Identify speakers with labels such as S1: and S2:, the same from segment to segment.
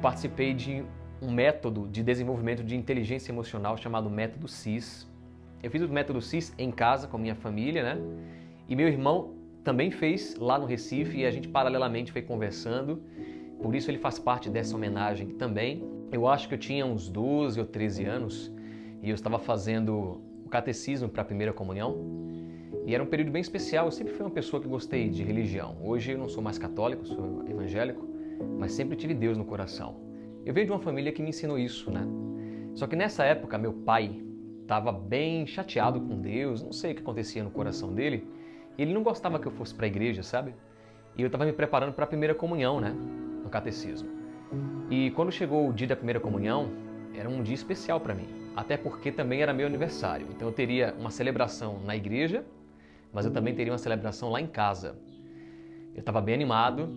S1: participei de um método de desenvolvimento de inteligência emocional chamado Método CIS. Eu fiz o Método CIS em casa com a minha família, né? E meu irmão também fez lá no Recife e a gente paralelamente foi conversando. Por isso ele faz parte dessa homenagem também. Eu acho que eu tinha uns 12 ou 13 anos e eu estava fazendo o catecismo para a primeira comunhão. E era um período bem especial. Eu sempre fui uma pessoa que gostei de religião. Hoje eu não sou mais católico, sou evangélico, mas sempre tive Deus no coração. Eu venho de uma família que me ensinou isso, né? Só que nessa época meu pai estava bem chateado com Deus, não sei o que acontecia no coração dele. Ele não gostava que eu fosse para a igreja, sabe? E eu estava me preparando para a primeira comunhão, né? No catecismo. E quando chegou o dia da primeira comunhão, era um dia especial para mim. Até porque também era meu aniversário. Então eu teria uma celebração na igreja, mas eu também teria uma celebração lá em casa. Eu estava bem animado,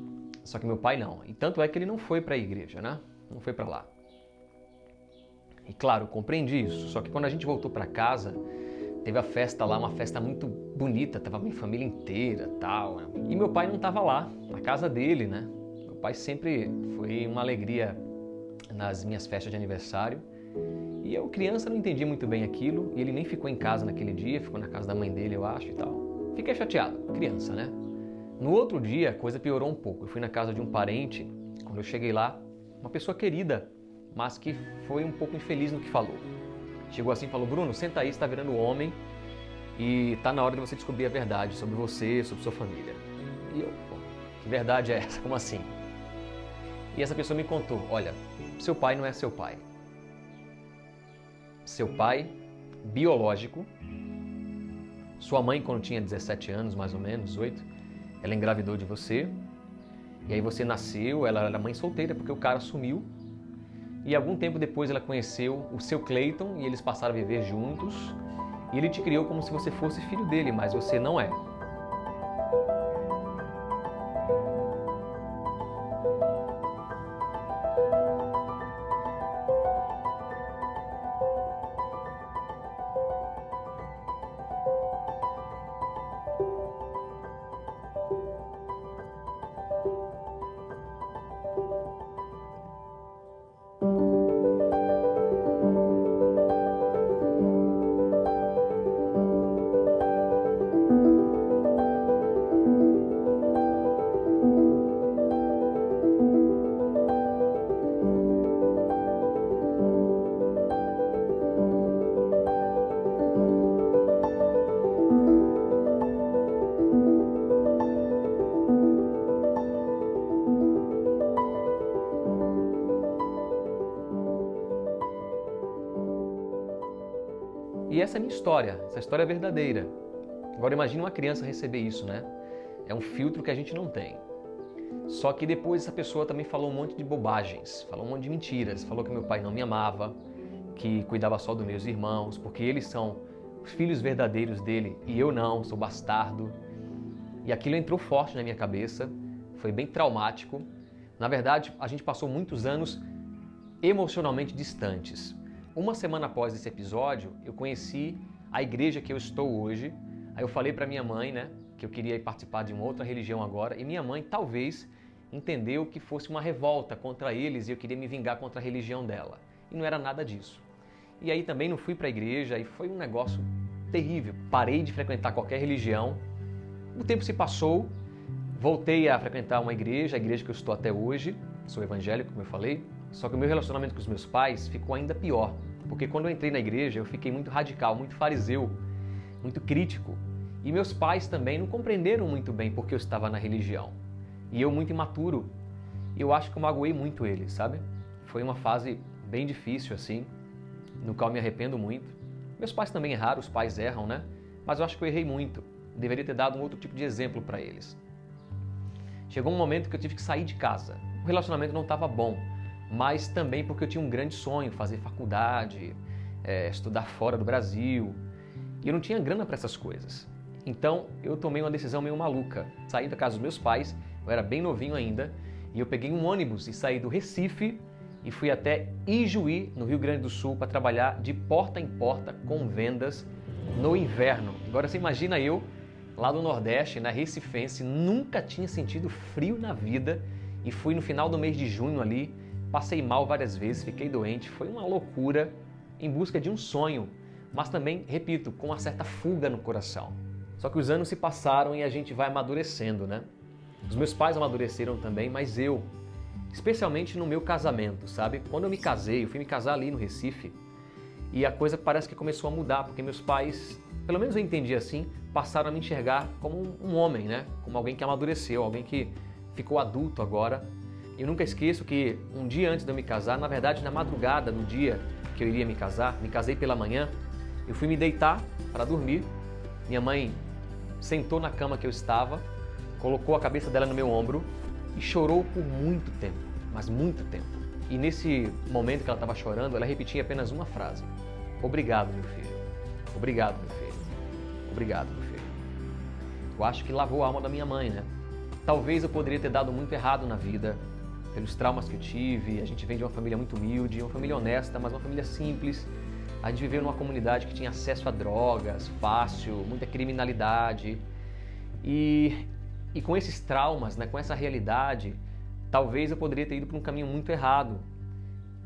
S1: só que meu pai não. E tanto é que ele não foi para a igreja, né? Não foi para lá. E claro, eu compreendi isso. Só que quando a gente voltou para casa, teve a festa lá, uma festa muito bonita, tava minha família inteira, tal. E meu pai não estava lá, na casa dele, né? Meu pai sempre foi uma alegria nas minhas festas de aniversário. E eu, criança, não entendi muito bem aquilo, e ele nem ficou em casa naquele dia, ficou na casa da mãe dele, eu acho, e tal. Fiquei chateado, criança, né? No outro dia, a coisa piorou um pouco. Eu fui na casa de um parente, quando eu cheguei lá, uma pessoa querida, mas que foi um pouco infeliz no que falou. Chegou assim e falou: Bruno, senta aí, você está virando homem e tá na hora de você descobrir a verdade sobre você, sobre sua família. E eu, pô, que verdade é essa? Como assim? E essa pessoa me contou: olha, seu pai não é seu pai. Seu pai, biológico, sua mãe quando tinha 17 anos, mais ou menos, 18, ela engravidou de você, e aí você nasceu, ela era mãe solteira porque o cara sumiu. E algum tempo depois ela conheceu o seu Cleiton e eles passaram a viver juntos. E ele te criou como se você fosse filho dele, mas você não é. E essa é a minha história, essa história é verdadeira. Agora imagine uma criança receber isso, né? É um filtro que a gente não tem. Só que depois essa pessoa também falou um monte de bobagens, falou um monte de mentiras, falou que meu pai não me amava, que cuidava só dos meus irmãos, porque eles são os filhos verdadeiros dele e eu não, sou bastardo. E aquilo entrou forte na minha cabeça, foi bem traumático. Na verdade, a gente passou muitos anos emocionalmente distantes. Uma semana após esse episódio, eu conheci a igreja que eu estou hoje. Aí eu falei para minha mãe, né, que eu queria participar de uma outra religião agora, e minha mãe talvez entendeu que fosse uma revolta contra eles e eu queria me vingar contra a religião dela. E não era nada disso. E aí também não fui para a igreja e foi um negócio terrível. Parei de frequentar qualquer religião. O tempo se passou, voltei a frequentar uma igreja, a igreja que eu estou até hoje. Sou evangélico, como eu falei. Só que o meu relacionamento com os meus pais ficou ainda pior, porque quando eu entrei na igreja eu fiquei muito radical, muito fariseu, muito crítico. E meus pais também não compreenderam muito bem porque eu estava na religião. E eu muito imaturo. E eu acho que eu magoei muito eles, sabe? Foi uma fase bem difícil assim, no qual me arrependo muito. Meus pais também erraram, os pais erram, né? Mas eu acho que eu errei muito. Deveria ter dado um outro tipo de exemplo para eles. Chegou um momento que eu tive que sair de casa. O relacionamento não estava bom. Mas também porque eu tinha um grande sonho, fazer faculdade, estudar fora do Brasil. E eu não tinha grana para essas coisas. Então eu tomei uma decisão meio maluca. Saí da casa dos meus pais, eu era bem novinho ainda, e eu peguei um ônibus e saí do Recife e fui até Ijuí, no Rio Grande do Sul, para trabalhar de porta em porta com vendas no inverno. Agora você imagina eu, lá do Nordeste, na Recifense, nunca tinha sentido frio na vida, e fui no final do mês de junho ali, passei mal várias vezes, fiquei doente, foi uma loucura em busca de um sonho, mas também, repito, com uma certa fuga no coração. Só que os anos se passaram e a gente vai amadurecendo, né? Os meus pais amadureceram também, mas eu, especialmente no meu casamento, sabe? Quando eu me casei, eu fui me casar ali no Recife e a coisa parece que começou a mudar, porque meus pais, pelo menos eu entendi assim, passaram a me enxergar como um homem, né? Como alguém que amadureceu, alguém que ficou adulto agora. Eu nunca esqueço que um dia antes de eu me casar, na verdade na madrugada, no dia que eu iria me casei pela manhã, eu fui me deitar para dormir. Minha mãe sentou na cama que eu estava, colocou a cabeça dela no meu ombro e chorou por muito tempo, mas muito tempo. E nesse momento que ela estava chorando, ela repetia apenas uma frase: obrigado, meu filho. Obrigado, meu filho. Obrigado, meu filho. Eu acho que lavou a alma da minha mãe, né? Talvez eu poderia ter dado muito errado na vida, pelos traumas que eu tive. A gente vem de uma família muito humilde, uma família honesta, mas uma família simples. A gente viveu numa comunidade que tinha acesso a drogas, fácil, muita criminalidade. E com esses traumas, né, com essa realidade, talvez eu poderia ter ido para um caminho muito errado.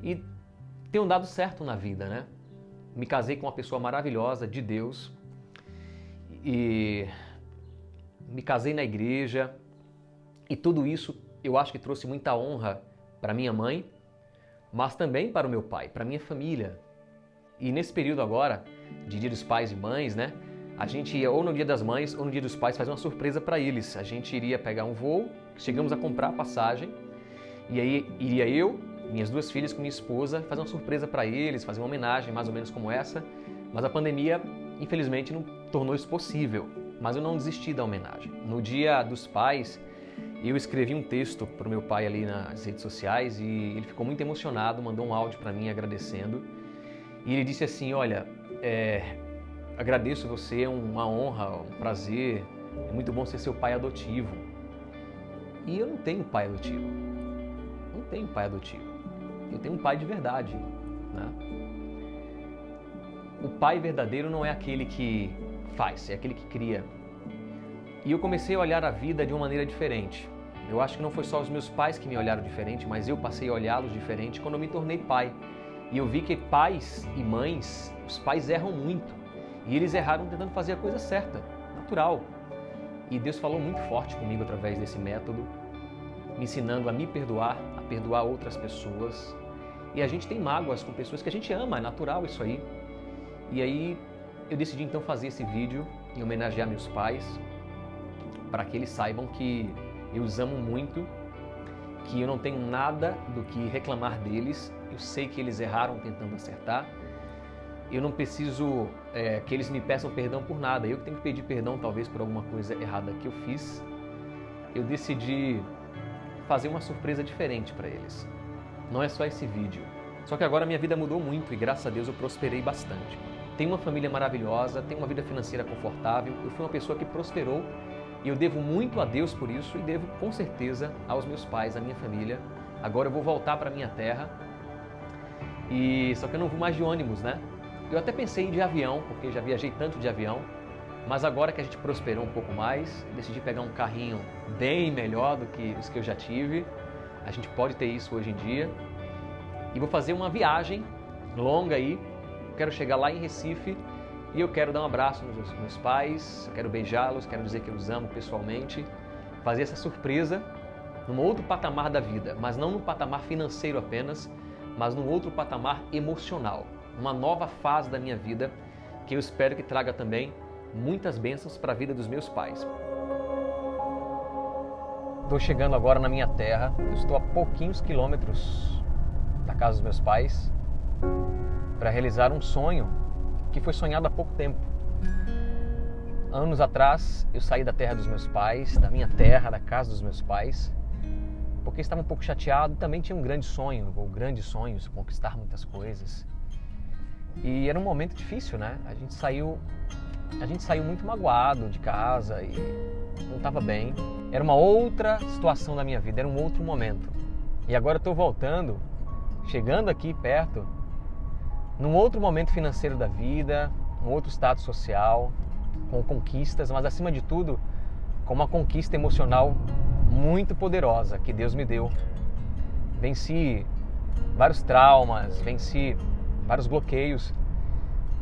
S1: E tenho dado certo na vida, né? Me casei com uma pessoa maravilhosa, de Deus. E me casei na igreja. E tudo isso eu acho que trouxe muita honra para minha mãe, mas também para o meu pai, para minha família. E nesse período agora, de Dia dos Pais e Mães, né? A gente ia ou no Dia das Mães ou no Dia dos Pais fazer uma surpresa para eles. A gente iria pegar um voo, chegamos a comprar a passagem, e aí iria eu, minhas duas filhas com minha esposa, fazer uma surpresa para eles, fazer uma homenagem mais ou menos como essa. Mas a pandemia, infelizmente, não tornou isso possível. Mas eu não desisti da homenagem. No Dia dos Pais, eu escrevi um texto para o meu pai ali nas redes sociais e ele ficou muito emocionado, mandou um áudio para mim agradecendo. E ele disse assim: olha, agradeço você, é uma honra, um prazer, é muito bom ser seu pai adotivo. E eu não tenho pai adotivo, não tenho pai adotivo, eu tenho um pai de verdade, né? O pai verdadeiro não é aquele que faz, é aquele que cria. E eu comecei a olhar a vida de uma maneira diferente. Eu acho que não foi só os meus pais que me olharam diferente, mas eu passei a olhá-los diferente quando eu me tornei pai. E eu vi que pais e mães, os pais erram muito. E eles erraram tentando fazer a coisa certa, natural. E Deus falou muito forte comigo através desse método, me ensinando a me perdoar, a perdoar outras pessoas. E a gente tem mágoas com pessoas que a gente ama, é natural isso aí. E aí eu decidi então fazer esse vídeo em homenagear meus pais, para que eles saibam que eu os amo muito, que eu não tenho nada do que reclamar deles. Eu sei que eles erraram tentando acertar. Eu não preciso que eles me peçam perdão por nada. Eu que tenho que pedir perdão talvez por alguma coisa errada que eu fiz. Eu decidi fazer uma surpresa diferente para eles. Não é só esse vídeo. Só que agora minha vida mudou muito e graças a Deus eu prosperei bastante. Tenho uma família maravilhosa, tenho uma vida financeira confortável. Eu fui uma pessoa que prosperou. E eu devo muito a Deus por isso e devo com certeza aos meus pais, à minha família. Agora eu vou voltar para minha terra, só que eu não vou mais de ônibus, né? Eu até pensei em ir de avião, porque já viajei tanto de avião, mas agora que a gente prosperou um pouco mais, decidi pegar um carrinho bem melhor do que os que eu já tive. A gente pode ter isso hoje em dia. E vou fazer uma viagem longa aí. Quero chegar lá em Recife. E eu quero dar um abraço nos meus pais, quero beijá-los, quero dizer que eu os amo pessoalmente, fazer essa surpresa num outro patamar da vida, mas não no patamar financeiro apenas, mas num outro patamar emocional, uma nova fase da minha vida que eu espero que traga também muitas bênçãos para a vida dos meus pais. Estou chegando agora na minha terra, eu estou a pouquinhos quilômetros da casa dos meus pais para realizar um sonho que foi sonhado há pouco tempo. Anos atrás, eu saí da terra dos meus pais, da minha terra, da casa dos meus pais, porque estava um pouco chateado, também tinha um grande sonho, ou grandes sonhos, conquistar muitas coisas. E era um momento difícil, né? A gente saiu muito magoado de casa e não estava bem. Era uma outra situação da minha vida, era um outro momento. E agora eu estou voltando, chegando aqui perto, num outro momento financeiro da vida, um outro status social, com conquistas, mas acima de tudo, com uma conquista emocional muito poderosa que Deus me deu. Venci vários traumas, venci vários bloqueios.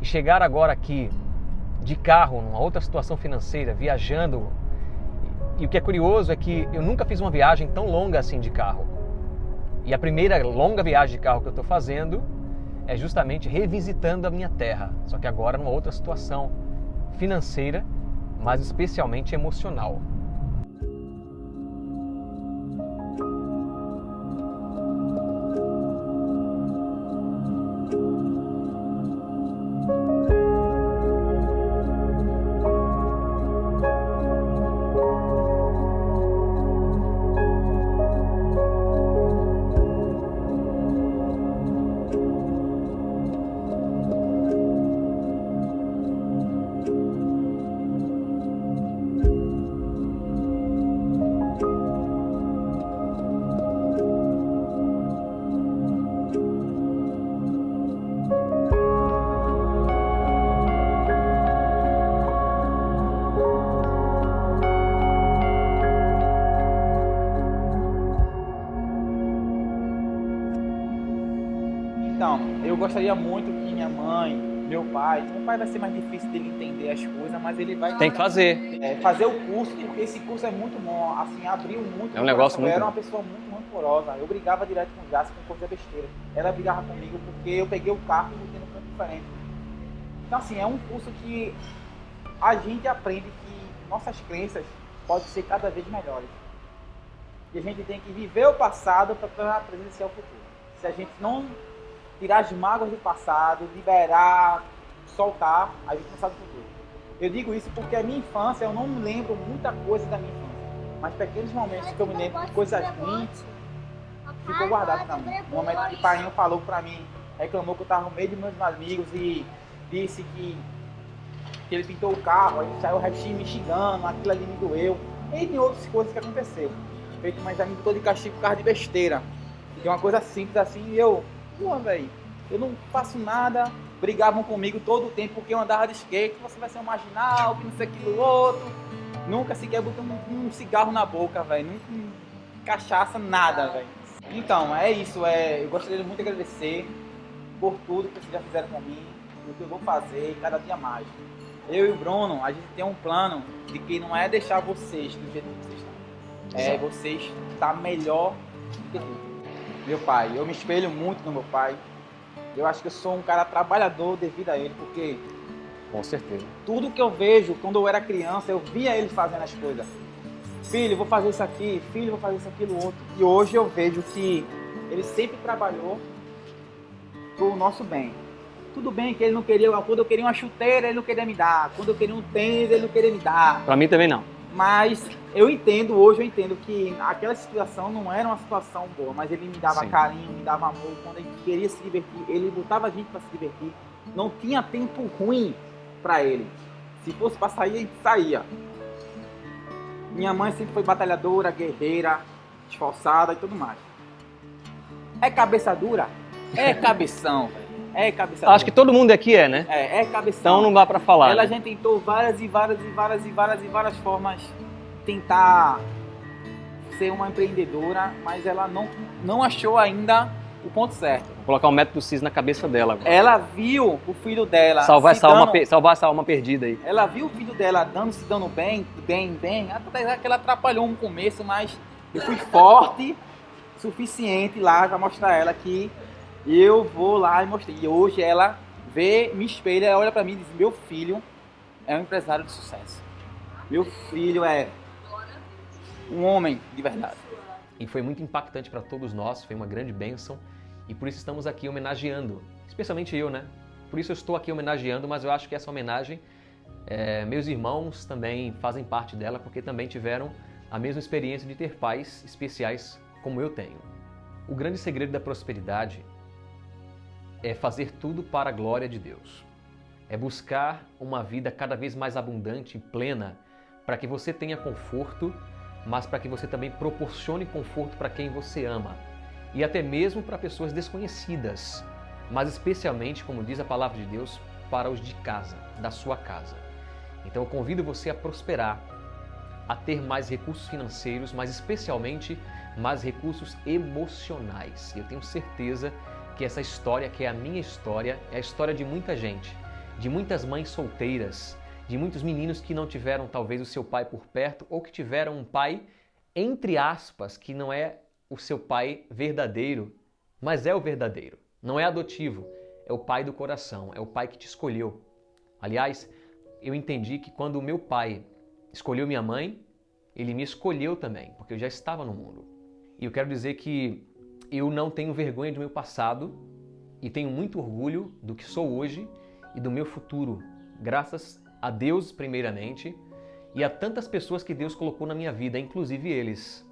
S1: E chegar agora aqui de carro, numa outra situação financeira, viajando. E o que é curioso é que eu nunca fiz uma viagem tão longa assim de carro. E a primeira longa viagem de carro que eu estou fazendo é justamente revisitando a minha terra. Só que agora numa outra situação financeira, mas especialmente emocional.
S2: Então, eu gostaria muito que minha mãe, meu pai vai ser mais difícil dele entender as coisas, mas ele vai
S1: Tem que fazer.
S2: fazer o curso, porque esse curso é muito bom, assim, abriu muito.
S1: É um negócio muito
S2: Eu era uma
S1: bom.
S2: pessoa muito rancorosa, eu brigava direto com o Jace com coisa besteira. Ela brigava comigo porque eu peguei o carro e botei no canto diferente. Então, assim, é um curso que a gente aprende que nossas crenças podem ser cada vez melhores. E a gente tem que viver o passado para presenciar o futuro. Se a gente não tirar as mágoas do passado, liberar, soltar, a gente não sabe o futuro. Eu digo isso porque a minha infância, eu não me lembro muita coisa da minha infância, mas pequenos momentos que eu me lembro de coisas ruins, ficou guardado pra mim. No momento que o pai falou pra mim, reclamou que eu estava no meio de meus amigos e disse que ele pintou o carro, aí saiu o resto me xingando, aquilo ali me doeu. E tem outras coisas que aconteceu. Feito, mas já me botou de castigo por causa de besteira. Que é uma coisa simples assim, e eu, velho, eu não faço nada. Brigavam comigo todo o tempo porque eu andava de skate, você vai ser um marginal, que não sei aquilo outro. Nunca sequer botou um cigarro na boca, velho. Nunca cachaça, nada, velho. Então, é isso. Eu gostaria muito de agradecer por tudo que vocês já fizeram por mim, o que eu vou fazer cada dia mais. Eu e o Bruno, a gente tem um plano de que não é deixar vocês do jeito que vocês estão. É vocês estar melhor do que tudo. Meu pai, eu me espelho muito no meu pai. Eu acho que eu sou um cara trabalhador devido a ele, porque
S1: Com certeza.
S2: tudo que eu vejo quando eu era criança, eu via ele fazendo as coisas. Filho, vou fazer isso aqui, filho, vou fazer isso, aquilo, outro. E hoje eu vejo que ele sempre trabalhou pro nosso bem. Tudo bem que ele não queria, quando eu queria uma chuteira, ele não queria me dar. Quando eu queria um tênis, ele não queria me dar.
S1: Pra mim também não.
S2: Mas hoje eu entendo que aquela situação não era uma situação boa, mas ele me dava
S1: Sim.
S2: carinho, me dava amor, quando ele queria se divertir, ele botava a gente para se divertir, não tinha tempo ruim para ele. Se fosse para sair, a gente saía. Minha mãe sempre foi batalhadora, guerreira, esforçada e tudo mais. É cabeça dura? É cabeção, velho. É cabeça dura.
S1: Acho que todo mundo aqui é, né?
S2: É cabeção.
S1: Então não dá pra falar.
S2: Ela
S1: né?
S2: já tentou várias formas tentar ser uma empreendedora, mas ela não achou ainda o ponto certo.
S1: Vou colocar o método CIS na cabeça dela agora.
S2: Ela viu o filho dela
S1: Salvar essa alma perdida aí.
S2: Ela viu o filho dela se dando bem, até que ela atrapalhou no começo, mas eu fui forte suficiente lá para mostrar a ela que eu vou lá e mostrei. E hoje ela me espelha, olha para mim e diz: meu filho é um empresário de sucesso. Meu filho é um homem de verdade.
S1: E foi muito impactante para todos nós, foi uma grande bênção. E por isso estamos aqui homenageando, especialmente eu, né? Por isso eu estou aqui homenageando, mas eu acho que essa homenagem, meus irmãos também fazem parte dela, porque também tiveram a mesma experiência de ter pais especiais como eu tenho. O grande segredo da prosperidade é fazer tudo para a glória de Deus. É buscar uma vida cada vez mais abundante e plena, para que você tenha conforto, mas para que você também proporcione conforto para quem você ama. E até mesmo para pessoas desconhecidas, mas especialmente, como diz a palavra de Deus, para os de casa, da sua casa. Então eu convido você a prosperar, a ter mais recursos financeiros, mas especialmente mais recursos emocionais. E eu tenho certeza que essa história, que é a minha história, é a história de muita gente, de muitas mães solteiras, de muitos meninos que não tiveram talvez o seu pai por perto ou que tiveram um pai, entre aspas, que não é o seu pai verdadeiro, mas é o verdadeiro. Não é adotivo, é o pai do coração, é o pai que te escolheu. Aliás, eu entendi que quando o meu pai escolheu minha mãe, ele me escolheu também, porque eu já estava no mundo. E eu quero dizer que eu não tenho vergonha do meu passado e tenho muito orgulho do que sou hoje e do meu futuro, graças a Deus primeiramente e a tantas pessoas que Deus colocou na minha vida, inclusive eles.